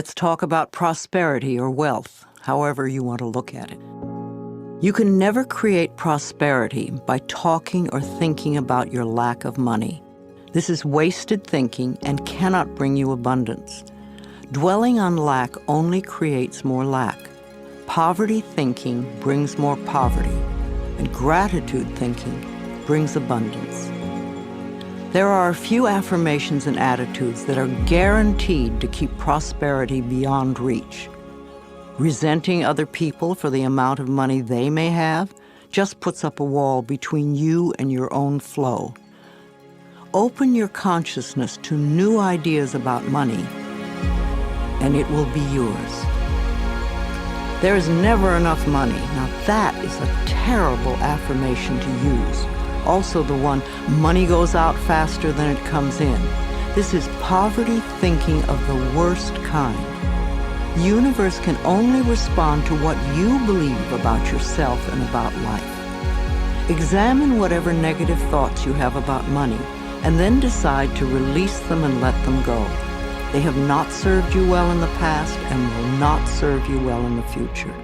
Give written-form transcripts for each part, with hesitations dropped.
let's talk about prosperity or wealth, however you want to look at it. You can never create prosperity by talking or thinking about your lack of money. This is wasted thinking and cannot bring you abundance. Dwelling on lack only creates more lack. Poverty thinking brings more poverty, and gratitude thinking brings abundance. There are a few affirmations and attitudes that are guaranteed to keep prosperity beyond reach. Resenting other people for the amount of money they may have just puts up a wall between you and your own flow. Open your consciousness to new ideas about money, and it will be yours. There is never enough money. Now that is a terrible affirmation to use. Also the one, money goes out faster than it comes in. This is poverty thinking of the worst kind. The universe can only respond to what you believe about yourself and about life. Examine whatever negative thoughts you have about money, and then decide to release them and let them go. They have not served you well in the past and will not serve you well in the future.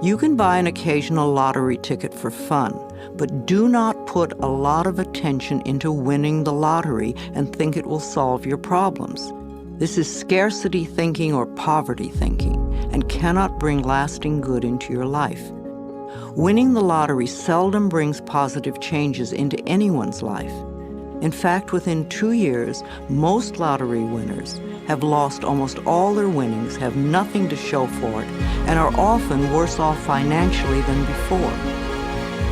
You can buy an occasional lottery ticket for fun, but do not put a lot of attention into winning the lottery and think it will solve your problems. This is scarcity thinking or poverty thinking and cannot bring lasting good into your life. Winning the lottery seldom brings positive changes into anyone's life. In fact, within 2 years, most lottery winners have lost almost all their winnings, have nothing to show for it, and are often worse off financially than before.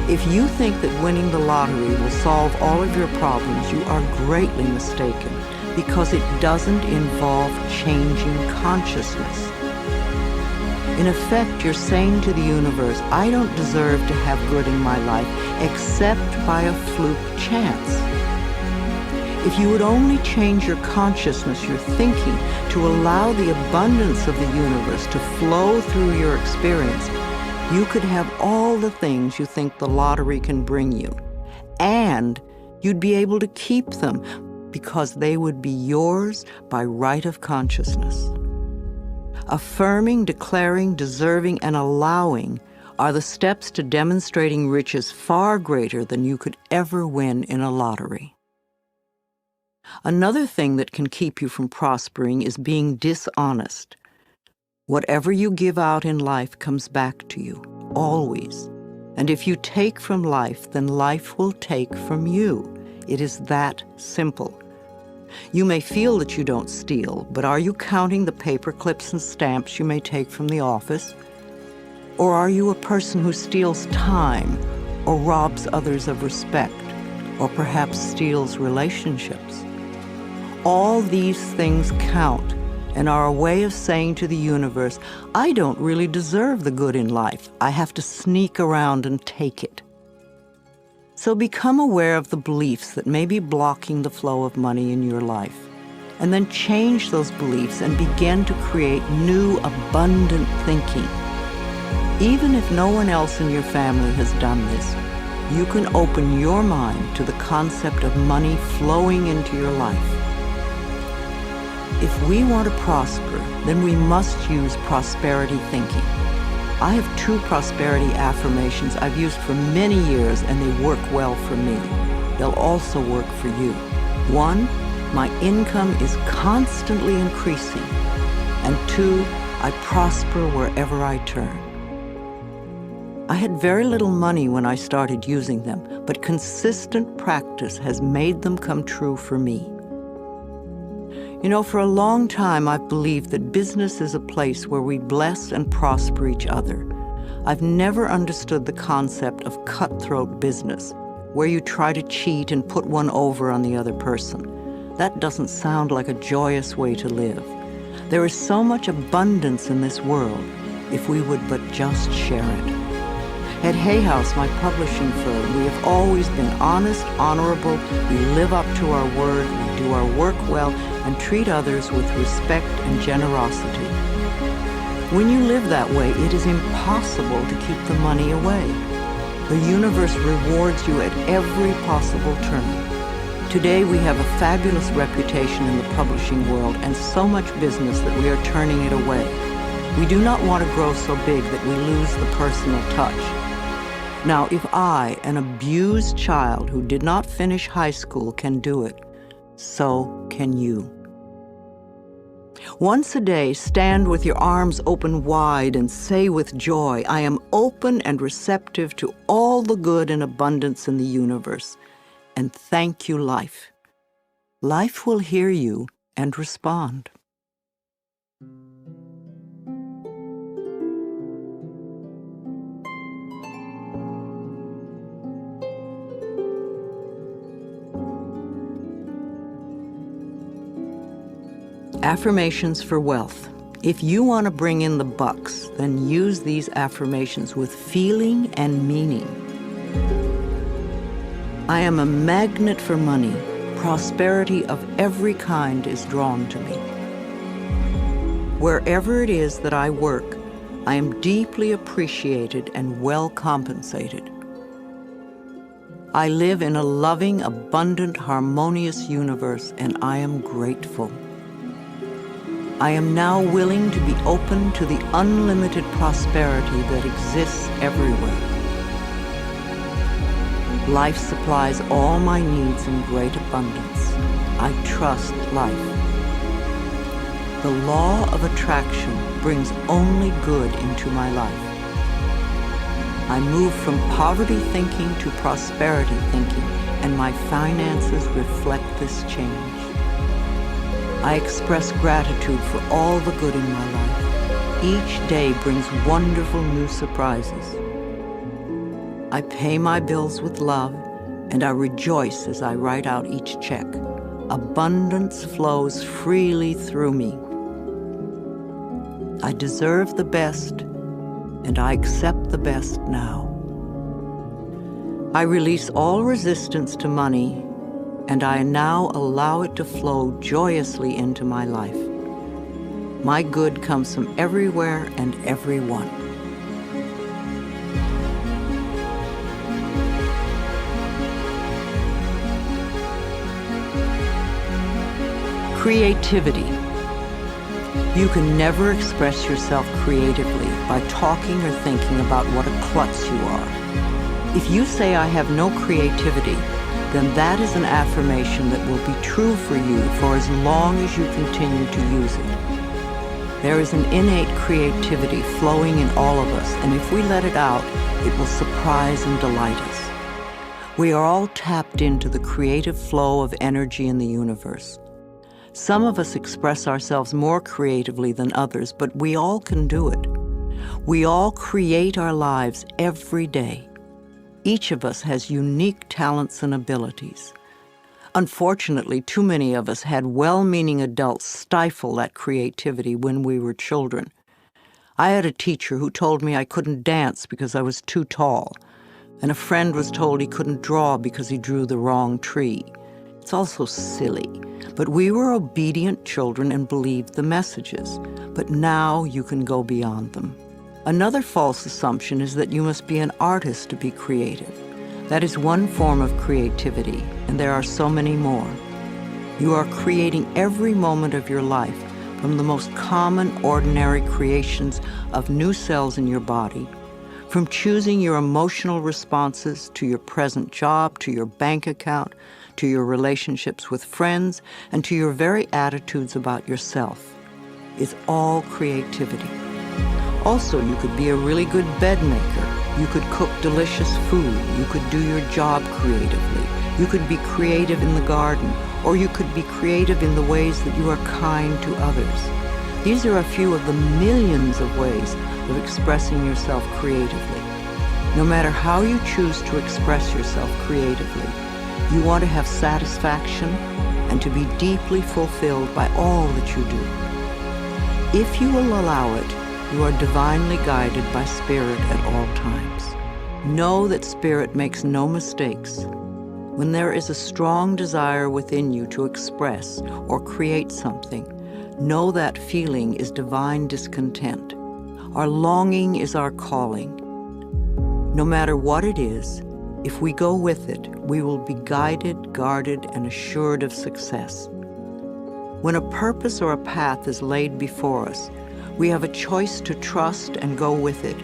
If you think that winning the lottery will solve all of your problems, you are greatly mistaken, because it doesn't involve changing consciousness. In effect, you're saying to the universe, I don't deserve to have good in my life except by a fluke chance. If you would only change your consciousness, your thinking, to allow the abundance of the universe to flow through your experience, you could have all the things you think the lottery can bring you. And you'd be able to keep them because they would be yours by right of consciousness. Affirming, declaring, deserving, and allowing are the steps to demonstrating riches far greater than you could ever win in a lottery. Another thing that can keep you from prospering is being dishonest. Whatever you give out in life comes back to you, always. And if you take from life, then life will take from you. It is that simple. You may feel that you don't steal, but are you counting the paper clips and stamps you may take from the office? Or are you a person who steals time, or robs others of respect, or perhaps steals relationships? All these things count and are a way of saying to the universe, I don't really deserve the good in life. I have to sneak around and take it. So become aware of the beliefs that may be blocking the flow of money in your life, and then change those beliefs and begin to create new, abundant thinking. Even if no one else in your family has done this, you can open your mind to the concept of money flowing into your life. If we want to prosper, then we must use prosperity thinking. I have 2 prosperity affirmations I've used for many years, and they work well for me. They'll also work for you. 1, my income is constantly increasing. And 2, I prosper wherever I turn. I had very little money when I started using them, but consistent practice has made them come true for me. You know, for a long time I've believed that business is a place where we bless and prosper each other. I've never understood the concept of cutthroat business, where you try to cheat and put one over on the other person. That doesn't sound like a joyous way to live. There is so much abundance in this world if we would but just share it. At Hay House, my publishing firm, we have always been honest, honorable, we live up to our word, we do our work well, and treat others with respect and generosity. When you live that way, it is impossible to keep the money away. The universe rewards you at every possible turn. Today we have a fabulous reputation in the publishing world and so much business that we are turning it away. We do not want to grow so big that we lose the personal touch. Now, if I, an abused child who did not finish high school, can do it, so can you. Once a day, stand with your arms open wide and say with joy, I am open and receptive to all the good and abundance in the universe. And thank you, life. Life will hear you and respond. Affirmations for wealth. If you want to bring in the bucks, then use these affirmations with feeling and meaning. I am a magnet for money. Prosperity of every kind is drawn to me. Wherever it is that I work, I am deeply appreciated and well compensated. I live in a loving, abundant, harmonious universe, and I am grateful. I am now willing to be open to the unlimited prosperity that exists everywhere. Life supplies all my needs in great abundance. I trust life. The law of attraction brings only good into my life. I move from poverty thinking to prosperity thinking, and my finances reflect this change. I express gratitude for all the good in my life. Each day brings wonderful new surprises. I pay my bills with love, and I rejoice as I write out each check. Abundance flows freely through me. I deserve the best, and I accept the best now. I release all resistance to money, and I now allow it to flow joyously into my life. My good comes from everywhere and everyone. Creativity. You can never express yourself creatively by talking or thinking about what a klutz you are. If you say, I have no creativity, then that is an affirmation that will be true for you for as long as you continue to use it. There is an innate creativity flowing in all of us, and if we let it out, it will surprise and delight us. We are all tapped into the creative flow of energy in the universe. Some of us express ourselves more creatively than others, but we all can do it. We all create our lives every day. Each of us has unique talents and abilities. Unfortunately, too many of us had well-meaning adults stifle that creativity when we were children. I had a teacher who told me I couldn't dance because I was too tall, and a friend was told he couldn't draw because he drew the wrong tree. It's also silly, but we were obedient children and believed the messages. But now you can go beyond them. Another false assumption is that you must be an artist to be creative. That is one form of creativity, and there are so many more. You are creating every moment of your life, from the most common, ordinary creations of new cells in your body, from choosing your emotional responses to your present job, to your bank account, to your relationships with friends, and to your very attitudes about yourself. It's all creativity. Also, you could be a really good bed maker. You could cook delicious food. You could do your job creatively. You could be creative in the garden, or you could be creative in the ways that you are kind to others. These are a few of the millions of ways of expressing yourself creatively. No matter how you choose to express yourself creatively, you want to have satisfaction and to be deeply fulfilled by all that you do. If you will allow it, you are divinely guided by Spirit at all times. Know that Spirit makes no mistakes. When there is a strong desire within you to express or create something, know that feeling is divine discontent. Our longing is our calling. No matter what it is, If we go with it, we will be guided, guarded, and assured of success. When a purpose or a path is laid before us, we have a choice to trust and go with it,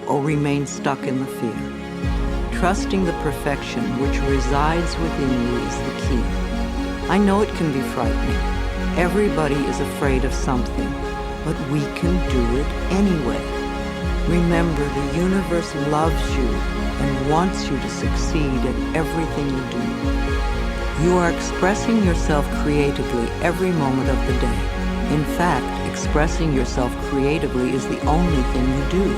or remain stuck in the fear. Trusting the perfection which resides within you is the key. I know it can be frightening. Everybody is afraid of something, but we can do it anyway. Remember, the universe loves you and wants you to succeed at everything you do. You are expressing yourself creatively every moment of the day. In fact, expressing yourself creatively is the only thing you do.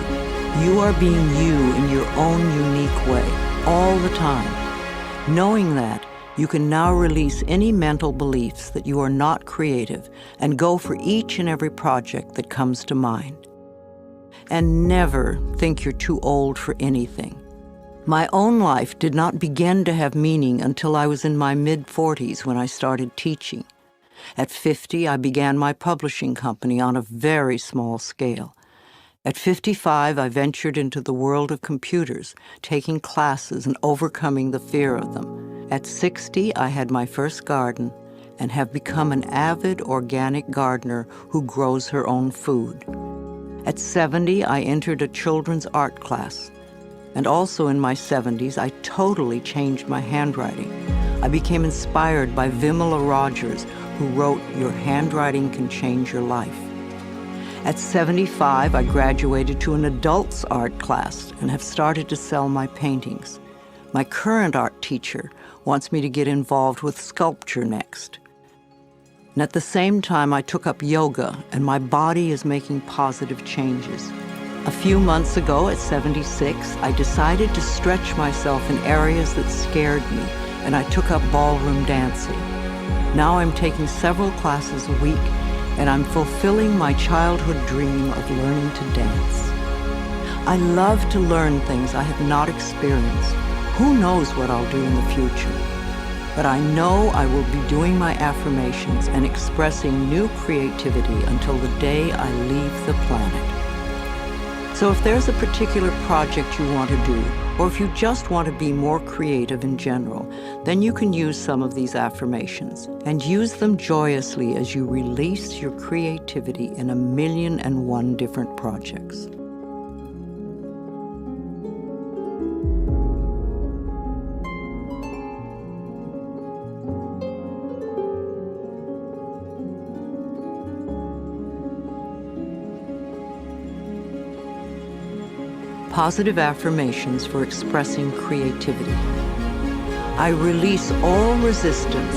You are being you in your own unique way, all the time. Knowing that, you can now release any mental beliefs that you are not creative and go for each and every project that comes to mind. And never think you're too old for anything. My own life did not begin to have meaning until I was in my mid-40s when I started teaching. At 50, I began my publishing company on a very small scale. At 55, I ventured into the world of computers, taking classes and overcoming the fear of them. At 60, I had my first garden and have become an avid organic gardener who grows her own food. At 70, I entered a children's art class. And also in my 70s, I totally changed my handwriting. I became inspired by Vimala Rogers, who wrote, "Your handwriting can change your life." At 75, I graduated to an adults art class and have started to sell my paintings. My current art teacher wants me to get involved with sculpture next. And at the same time, I took up yoga, and my body is making positive changes. A few months ago, at 76, I decided to stretch myself in areas that scared me, and I took up ballroom dancing. Now I'm taking several classes a week, and I'm fulfilling my childhood dream of learning to dance. I love to learn things I have not experienced. Who knows what I'll do in the future? But I know I will be doing my affirmations and expressing new creativity until the day I leave the planet. So if there's a particular project you want to do, or if you just want to be more creative in general, then you can use some of these affirmations and use them joyously as you release your creativity in 1,000,001 different projects. Positive affirmations for expressing creativity. I release all resistance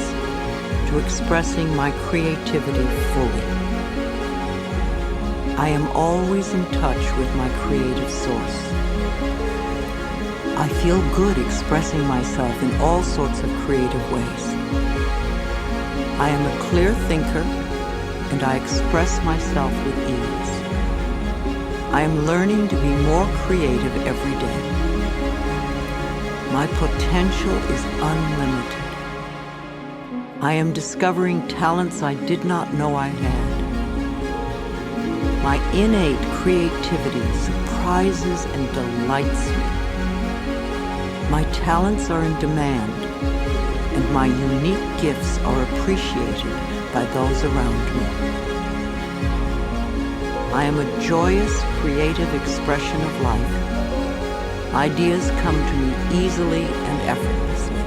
to expressing my creativity fully. I am always in touch with my creative source. I feel good expressing myself in all sorts of creative ways. I am a clear thinker, and I express myself with ease. I am learning to be more creative every day. My potential is unlimited. I am discovering talents I did not know I had. My innate creativity surprises and delights me. My talents are in demand, and my unique gifts are appreciated by those around me. I am a joyous, creative expression of life. Ideas come to me easily and effortlessly.